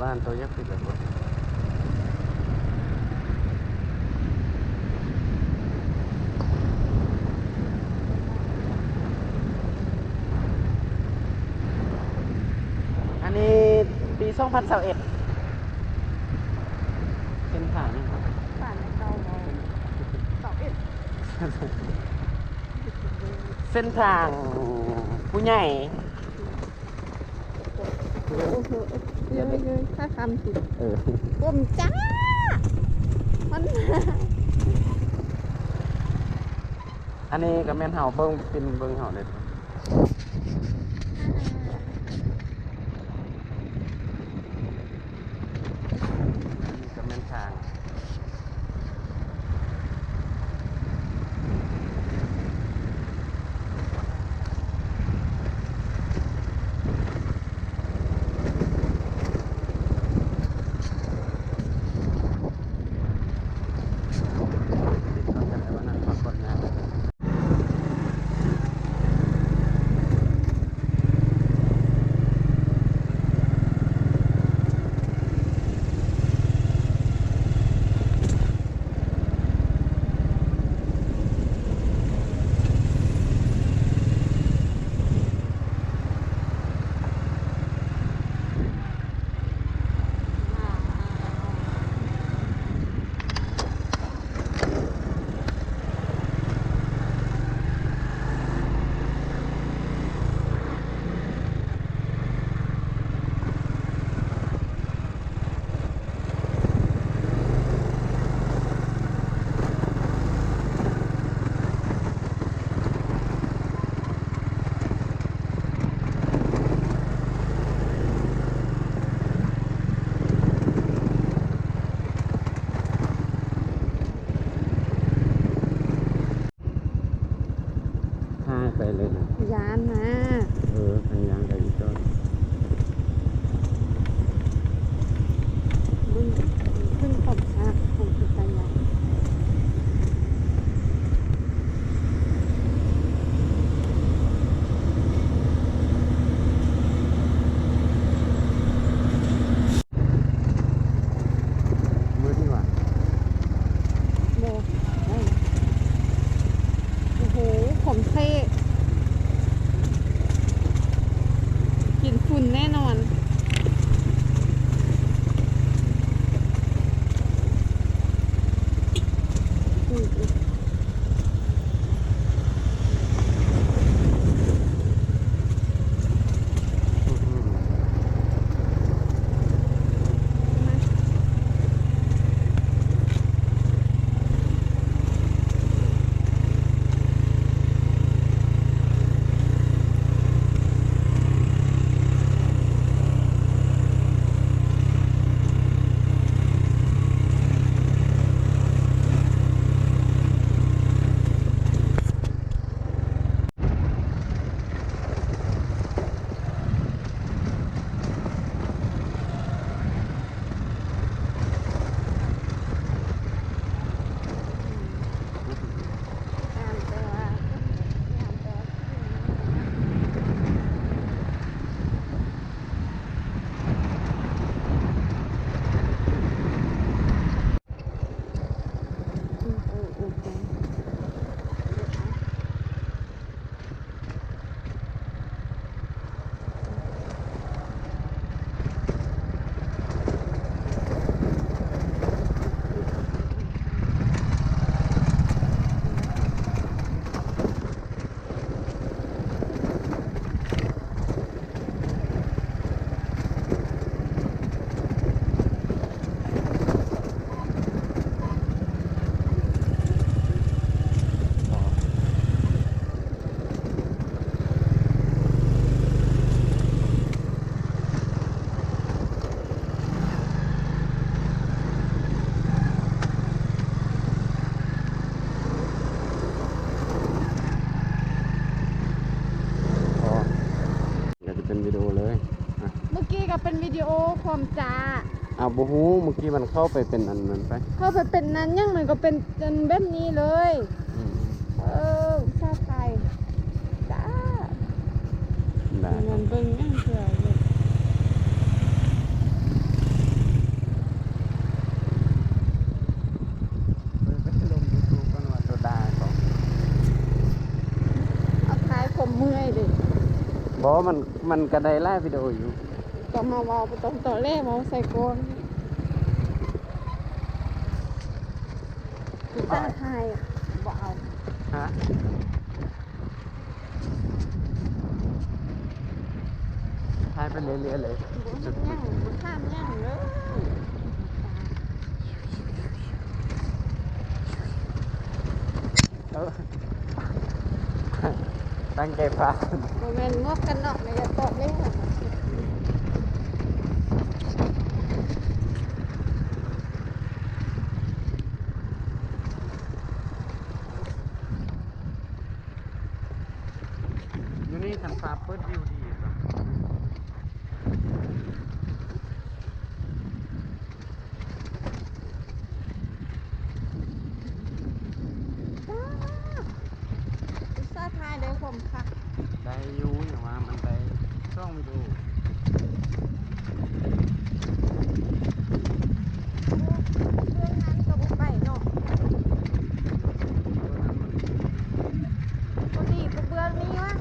บ้านตัวยักษ์ขึ้นแบบว่าอันนี้ปี2021เส้นทางนี่ครับ ผ่านในเก่าเนาะ21 เส้นทางผู้ใหญ่ โอ้โหเยอะๆถ้าคำสิ เออ ก้มจ้ามัน อันนี้ก็แม่นเฮาเบิ่งเป็นเบิ่งเฮาเลยนี่ก็แม่นทางติดต่อกันได้ว่านั่นขอก่อนนะ พายไปเลยนะ ยานนะ ทางยางไปอีกต้น บึ้งขึ้นขอบชาของสุตยามือที่ว่า โบโอ้โหผมเท่กินฝุ่นแน่นอนอืมอ่านแต่ว่าอ่านแต่พอเดี๋ยวจะเป็นวิดีโอเลยอ่ะ เมื่อกี้ก็เป็นวิดีโอความจ้า เอาบูฮูเมื่อกี้มันเข้าไปเป็นอันนั้นไป เข้าไปเป็นนั้นยังมันก็เป็นจนแบบนี้เลย อืม ชาติไทยจ้า ได้ เงินเบิ่งยังเถื่อเลย บอกมันก็ได้ไล่วิดีโออยู่ ก็มาเวาไปตรงต่อแรกมาใส่โกนพิซซ่าไทยว้าว ฮะทายไปเรื่อยๆเลย บุญย่างบุญข้ามย่างเลย เออตั้งใจฟัง โมเมนต์งอกกันเนาะในกระตอกเลยค่ะ อยู่นี่ทันฟ้าเปิดวิวดีป่ะ พิซซ่าไทยได้ความคัก ได้อยู่อย่างว่ามันได้ช่องวิดีโอ เรื่องนั้นก็บ่ไปเนาะตัวนี้ก็เบื้องนี้วะ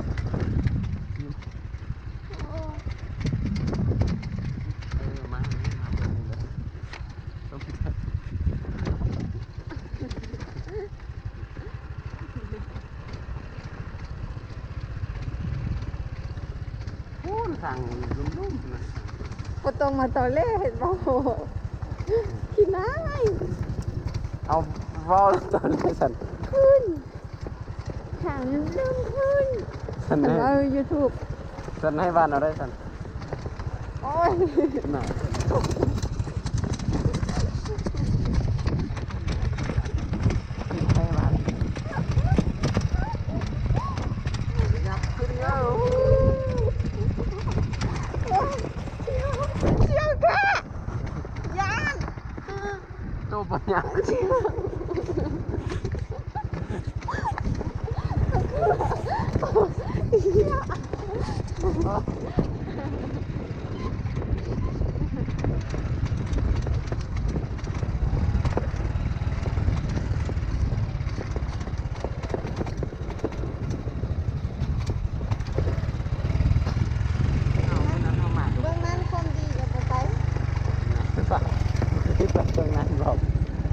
โอ้ มาเปิดนี่เลยต้องคิดโอ้สั่งลุ่มๆนะ ก็ต้องมาต่อเล่เห็นบ่กินน้ำ เอาวอลตอนนี้สัน ขึ้นถามเรื่องขึ้น สัน ฉัน ให้ เอา YouTube สันให้บ้านเอาได้สัน โอ้ย น่ะให้บ้านอยากขึ้นเยอะ เชี่ยวแค่ยาน ตัวปัญญา เบื้องนั้นความดีอย่าไป ฝากที่ปัดตรงนั้นบอก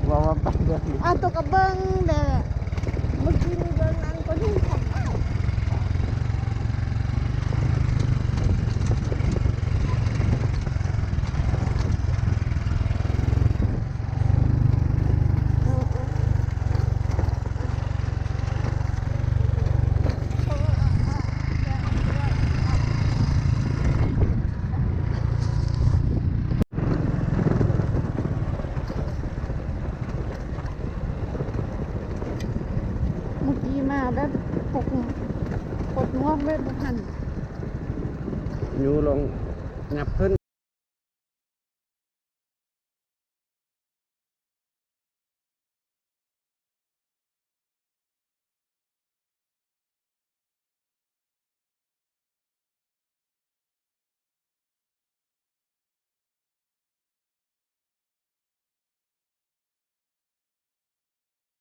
ว่าปัดเรื่องนี้ เอาตัวกับเบิ้งเด้อเมื่อกี้มีเบิ้งนั้นก็ดีของอ้ายเมื่อกี้มาแบบปกงวกแบบบ่ทัน อยู่ลงงับขึ้น